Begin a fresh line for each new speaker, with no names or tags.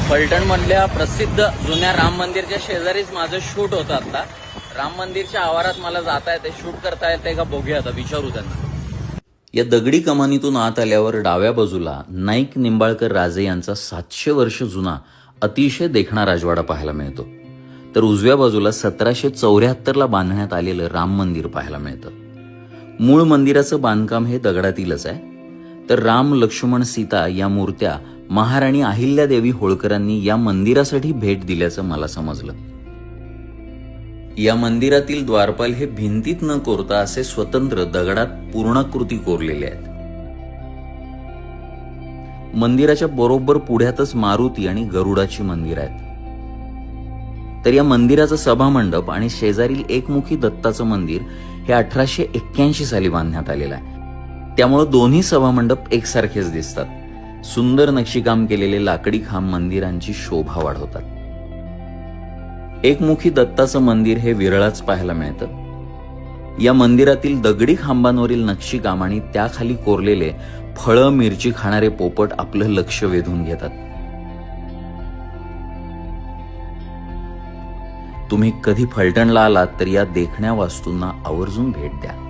फलटणमधल्या प्रसिद्ध जुन्या राम मंदिरच्या शेजारीच माझं शूट होतं आता. राम मंदिरच्या आवारात मला जाता येते, शूट करता येते का बघूया, आता विचारू त्यांना. या दगडी कमानीतून आत आल्यावर डाव्या बाजूला नाईक निंबाळकर राजे यांचा 700 वर्ष जुना अतिशय देखणा राजवाडा पाहायला मिळतो. तर उजव्या बाजूला 1774ला बांधण्यात आलेलं राम मंदिर पाहायला मिळतं. मूळ मंदिराचं बांधकाम हे दगडातीलच आहे. तर राम, लक्ष्मण, सीता या मूर्त्या महाराणी अहिल्यादेवी होळकरांनी या मंदिरासाठी भेट दिल्याचं मला समजलं. या मंदिरातील द्वारपाल हे भिंतीत न कोरता असे स्वतंत्र दगडात पूर्णाकृती कोरलेले आहेत. मंदिराच्या बरोबर पुढ्यातच मारुती आणि गरुडाची मंदिर आहेत. तर या मंदिराचं सभामंडप आणि शेजारील एकमुखी दत्ताचं मंदिर हे 1881 साली बांधण्यात आलेलं आहे. त्यामुळे दोन्ही सभामंडप एकसारखेच दिसतात. सुंदर नक्षीकाम केलेले लाकडी खांब मंदिरांची शोभा वाढवतात. एकमुखी दत्ताचं मंदिर हे विरळच पाहायला मिळतं. या मंदिरातील दगडी खांबांवरील नक्षीकाम आणि त्याखाली कोरलेले फळं, मिरची खाणारे पोपट आपलं लक्ष वेधून घेतात. तुम्ही कधी फलटणला आलात तर या देखण्या वास्तूंना आवर्जून भेट द्या.